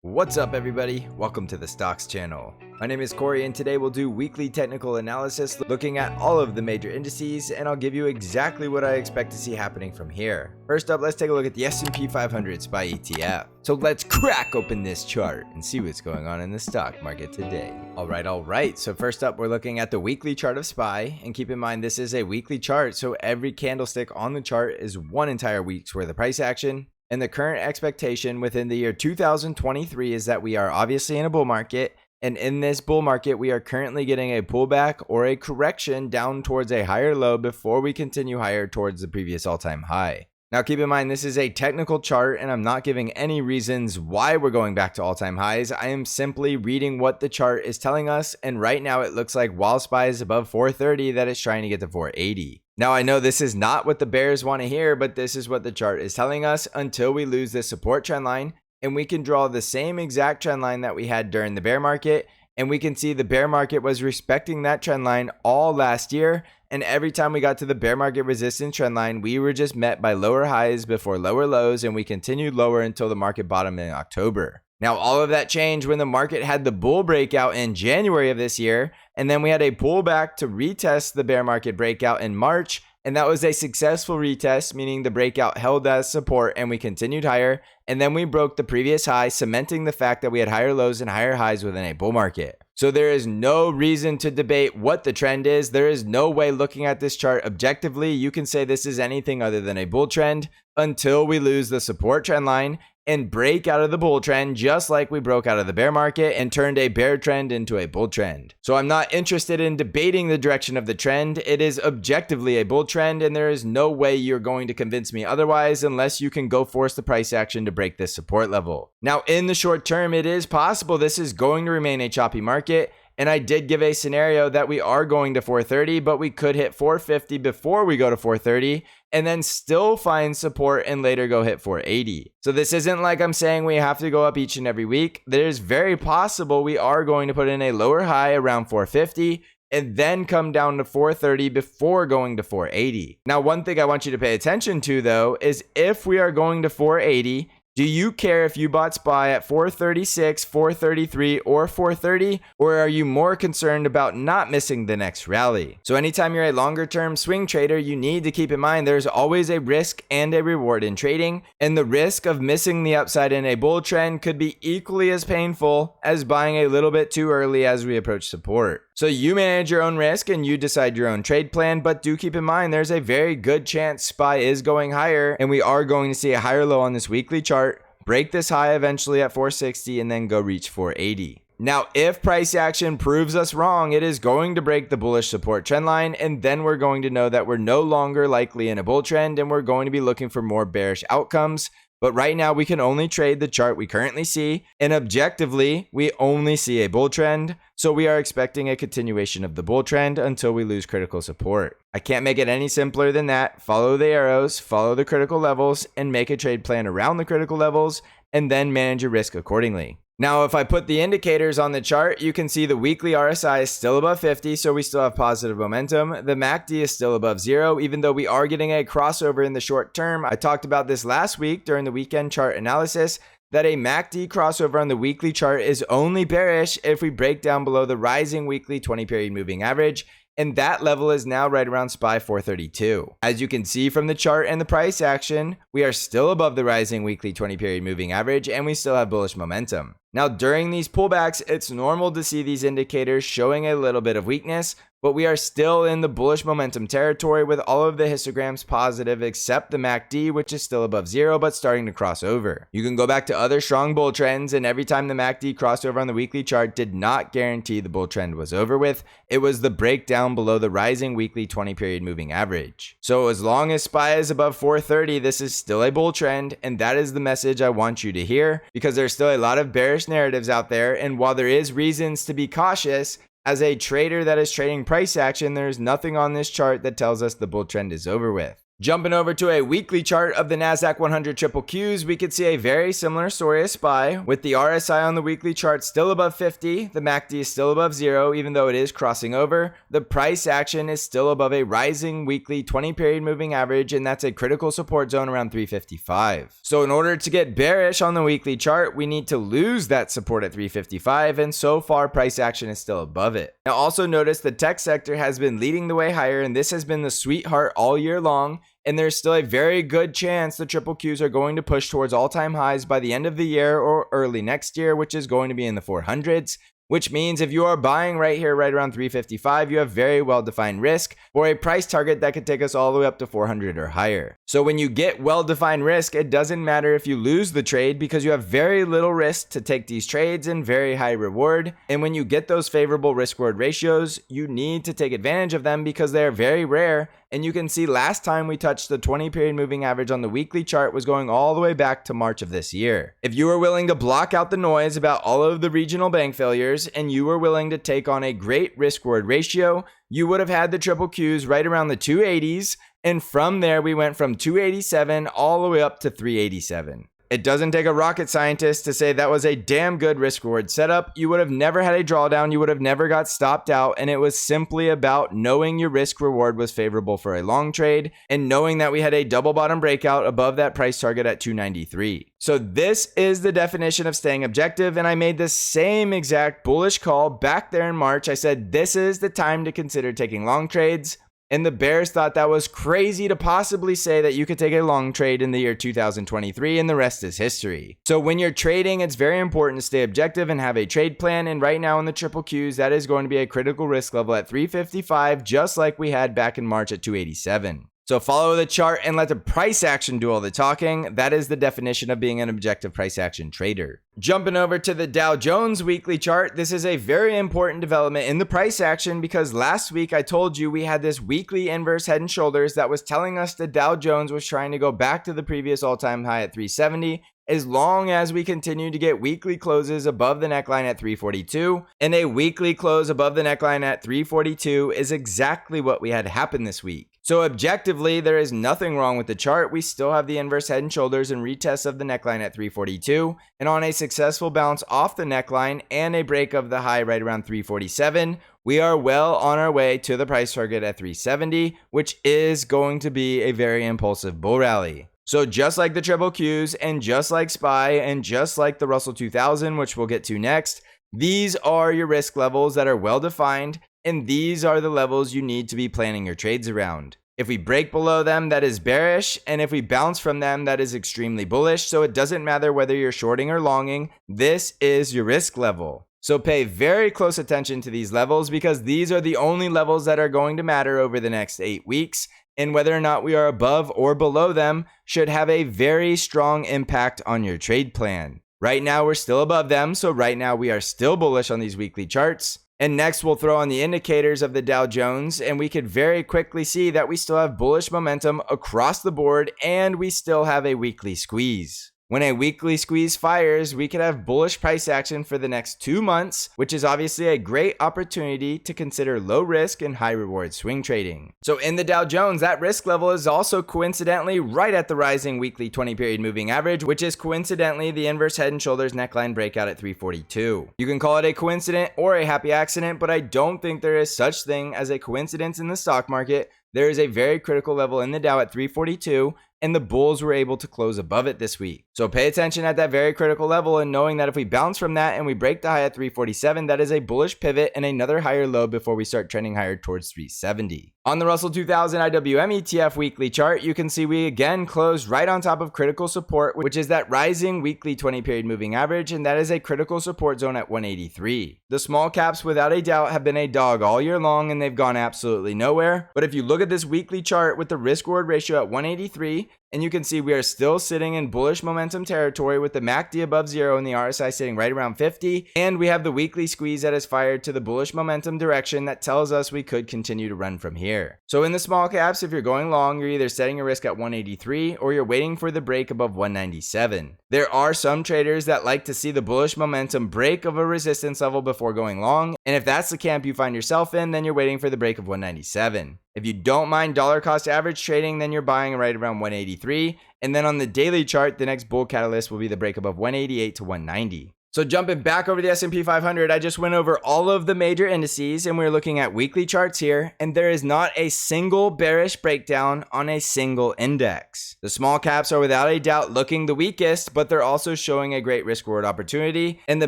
What's up everybody? Welcome to the Stocks channel. My name is Cory and today we'll do weekly technical analysis looking at all of the major indices, and I'll give you exactly what I expect to see happening from here. First up, let's take a look at the S&P 500 SPY ETF. So let's crack open this chart and see what's going on in the stock market today. Alright, so first up we're looking at the weekly chart of SPY, and keep in mind this is a weekly chart, so every candlestick on the chart is one entire week's worth of price action. And the current expectation within the year 2023 is that we are obviously in a bull market, and in this bull market we are currently getting a pullback or a correction down towards a higher low before we continue higher towards the previous all-time high. Now keep in mind this is a technical chart and I'm not giving any reasons why we're going back to all-time highs. I am simply reading what the chart is telling us, and right now it looks like while SPY is above 430 that it's trying to get to 480. Now I know this is not what the bears want to hear, but this is what the chart is telling us until we lose this support trend line, and we can draw the same exact trend line that we had during the bear market, and we can see the bear market was respecting that trend line all last year, and every time we got to the bear market resistance trend line, we were just met by lower highs before lower lows, and we continued lower until the market bottomed in October. Now, all of that changed when the market had the bull breakout in January of this year, and then we had a pullback to retest the bear market breakout in March, and that was a successful retest, meaning the breakout held as support and we continued higher, and then we broke the previous high, cementing the fact that we had higher lows and higher highs within a bull market. So there is no reason to debate what the trend is. There is no way looking at this chart objectively you can say this is anything other than a bull trend until we lose the support trend line and break out of the bull trend, just like we broke out of the bear market and turned a bear trend into a bull trend. So I'm not interested in debating the direction of the trend. It is objectively a bull trend, and there is no way you're going to convince me otherwise unless you can go force the price action to break this support level. Now, in the short term, it is possible this is going to remain a choppy market, and I did give a scenario that we are going to 430, but we could hit 450 before we go to 430 and then still find support and later go hit 480. So this isn't like I'm saying we have to go up each and every week. There's very possible we are going to put in a lower high around 450 and then come down to 430 before going to 480. Now, one thing I want you to pay attention to though is if we are going to 480, do you care if you bought SPY at 436, 433, or 430, or are you more concerned about not missing the next rally? So anytime you're a longer term swing trader, you need to keep in mind there's always a risk and a reward in trading, and the risk of missing the upside in a bull trend could be equally as painful as buying a little bit too early as we approach support. So you manage your own risk and you decide your own trade plan, but do keep in mind there's a very good chance SPY is going higher and we are going to see a higher low on this weekly chart, break this high eventually at 460 and then go reach 480. Now, if price action proves us wrong, it is going to break the bullish support trend line, and then we're going to know that we're no longer likely in a bull trend and we're going to be looking for more bearish outcomes. But right now we can only trade the chart we currently see, and objectively we only see a bull trend, so we are expecting a continuation of the bull trend until we lose critical support. I can't make it any simpler than that. Follow the arrows, follow the critical levels, and make a trade plan around the critical levels, and then manage your risk accordingly. Now, if I put the indicators on the chart, you can see the weekly RSI is still above 50, so we still have positive momentum. The MACD is still above 0, even though we are getting a crossover in the short term. I talked about this last week during the weekend chart analysis, that a MACD crossover on the weekly chart is only bearish if we break down below the rising weekly 20-period moving average, and that level is now right around SPY 432. As you can see from the chart and the price action, we are still above the rising weekly 20-period moving average, and we still have bullish momentum. Now, during these pullbacks, it's normal to see these indicators showing a little bit of weakness, but we are still in the bullish momentum territory with all of the histograms positive except the MACD, which is still above 0 but starting to cross over. You can go back to other strong bull trends, and every time the MACD crossed over on the weekly chart did not guarantee the bull trend was over with. It was the breakdown below the rising weekly 20-period moving average. So as long as SPY is above 430, this is still a bull trend, and that is the message I want you to hear, because there's still a lot of bearish narratives out there, and while there is reasons to be cautious, as a trader that is trading price action, there's nothing on this chart that tells us the bull trend is over with. Jumping over to a weekly chart of the NASDAQ 100 triple Qs, we could see a very similar story as SPY, with the RSI on the weekly chart still above 50, the MACD is still above 0, even though it is crossing over. The price action is still above a rising weekly 20-period moving average, and that's a critical support zone around 355. So in order to get bearish on the weekly chart, we need to lose that support at 355, and so far price action is still above it. Now also notice the tech sector has been leading the way higher, and this has been the sweetheart all year long. And there's still a very good chance the triple Qs are going to push towards all-time highs by the end of the year or early next year, which is going to be in the 400s. Which means if you are buying right here, right around 355, you have very well-defined risk for a price target that could take us all the way up to 400 or higher. So when you get well-defined risk, it doesn't matter if you lose the trade because you have very little risk to take these trades and very high reward. And when you get those favorable risk-reward ratios, you need to take advantage of them because they're very rare. And you can see last time we touched the 20-period moving average on the weekly chart was going all the way back to March of this year. If you were willing to block out the noise about all of the regional bank failures and you were willing to take on a great risk-reward ratio, you would have had the triple Qs right around the 280s. And from there, we went from 287 all the way up to 387. It doesn't take a rocket scientist to say that was a damn good risk reward setup. You would have never had a drawdown. You would have never got stopped out. And it was simply about knowing your risk reward was favorable for a long trade and knowing that we had a double bottom breakout above that price target at 293. So this is the definition of staying objective. And I made the same exact bullish call back there in March. I said, this is the time to consider taking long trades. And the bears thought that was crazy to possibly say that you could take a long trade in the year 2023 and the rest is history. So when you're trading, it's very important to stay objective and have a trade plan. And right now in the triple Qs, that is going to be a critical risk level at 355, just like we had back in March at 287. So follow the chart and let the price action do all the talking. That is the definition of being an objective price action trader. Jumping over to the Dow Jones weekly chart, this is a very important development in the price action because last week I told you we had this weekly inverse head and shoulders that was telling us the Dow Jones was trying to go back to the previous all-time high at 370 as long as we continue to get weekly closes above the neckline at 342. And a weekly close above the neckline at 342 is exactly what we had happen this week. So objectively, there is nothing wrong with the chart. We still have the inverse head and shoulders and retests of the neckline at 342. And on a successful bounce off the neckline and a break of the high right around 347, we are well on our way to the price target at 370, which is going to be a very impulsive bull rally. So just like the triple Qs and just like SPY and just like the Russell 2000, which we'll get to next, these are your risk levels that are well defined. And these are the levels you need to be planning your trades around. If we break below them, that is bearish. And if we bounce from them, that is extremely bullish. So it doesn't matter whether you're shorting or longing. This is your risk level. So pay very close attention to these levels because these are the only levels that are going to matter over the next 8 weeks. And whether or not we are above or below them should have a very strong impact on your trade plan. Right now, we're still above them. So right now, we are still bullish on these weekly charts. And next, we'll throw on the indicators of the Dow Jones, and we could very quickly see that we still have bullish momentum across the board, and we still have a weekly squeeze. When a weekly squeeze fires, we could have bullish price action for the next 2 months, which is obviously a great opportunity to consider low risk and high reward swing trading. So in the Dow Jones, that risk level is also coincidentally right at the rising weekly 20-period moving average, which is coincidentally the inverse head and shoulders neckline breakout at 342. You can call it a coincidence or a happy accident, but I don't think there is such thing as a coincidence in the stock market. There is a very critical level in the Dow at 342, and the bulls were able to close above it this week. So pay attention at that very critical level and knowing that if we bounce from that and we break the high at 347, that is a bullish pivot and another higher low before we start trending higher towards 370. On the Russell 2000 IWM ETF weekly chart, you can see we again closed right on top of critical support, which is that rising weekly 20-period moving average, and that is a critical support zone at 183. The small caps without a doubt have been a dog all year long and they've gone absolutely nowhere. But if you look at this weekly chart with the risk reward ratio at 183, and you can see we are still sitting in bullish momentum territory with the MACD above 0 and the RSI sitting right around 50. And we have the weekly squeeze that is fired to the bullish momentum direction that tells us we could continue to run from here. So in the small caps, if you're going long, you're either setting your risk at 183 or you're waiting for the break above 197. There are some traders that like to see the bullish momentum break of a resistance level before going long. And if that's the camp you find yourself in, then you're waiting for the break of 197. If you don't mind dollar cost average trading, then you're buying right around 183. And then on the daily chart, the next bull catalyst will be the break above 188 to 190. So jumping back over the S&P 500, I just went over all of the major indices and we're looking at weekly charts here, and there is not a single bearish breakdown on a single index. The small caps are without a doubt looking the weakest, but they're also showing a great risk reward opportunity. And the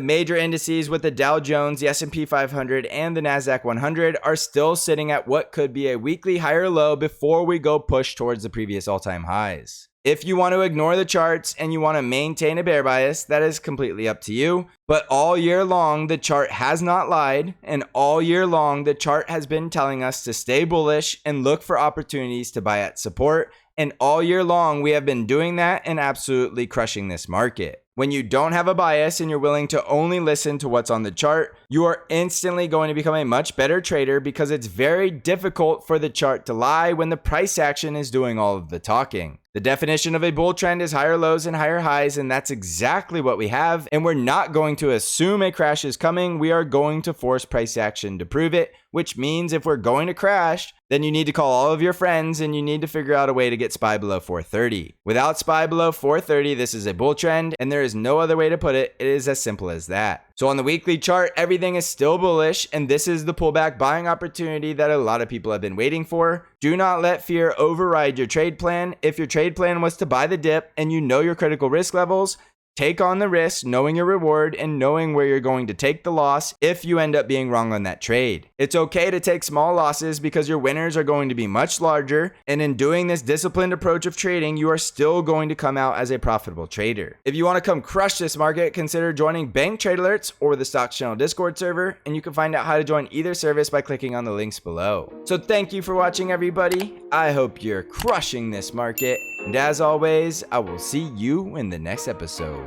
major indices with the Dow Jones, the S&P 500, and the Nasdaq 100 are still sitting at what could be a weekly higher low before we go push towards the previous all-time highs. If you want to ignore the charts and you want to maintain a bear bias, that is completely up to you. But all year long, the chart has not lied. And all year long, the chart has been telling us to stay bullish and look for opportunities to buy at support. And all year long, we have been doing that and absolutely crushing this market. When you don't have a bias and you're willing to only listen to what's on the chart, you are instantly going to become a much better trader because it's very difficult for the chart to lie when the price action is doing all of the talking. The definition of a bull trend is higher lows and higher highs, and that's exactly what we have. And we're not going to assume a crash is coming. We are going to force price action to prove it, which means if we're going to crash, then you need to call all of your friends and you need to figure out a way to get SPY below 430. Without SPY below 430, this is a bull trend, and there is no other way to put it. It is as simple as that. So on the weekly chart, everything is still bullish, and this is the pullback buying opportunity that a lot of people have been waiting for. Do not let fear override your trade plan. If your trade plan was to buy the dip and you know your critical risk levels, take on the risk, knowing your reward and knowing where you're going to take the loss if you end up being wrong on that trade. It's okay to take small losses because your winners are going to be much larger, and in doing this disciplined approach of trading, you are still going to come out as a profitable trader. If you want to come crush this market, consider joining Bank Trade Alerts or the Stocks Channel Discord server, and you can find out how to join either service by clicking on the links below. So thank you for watching, everybody. I hope you're crushing this market, and as always, I will see you in the next episode.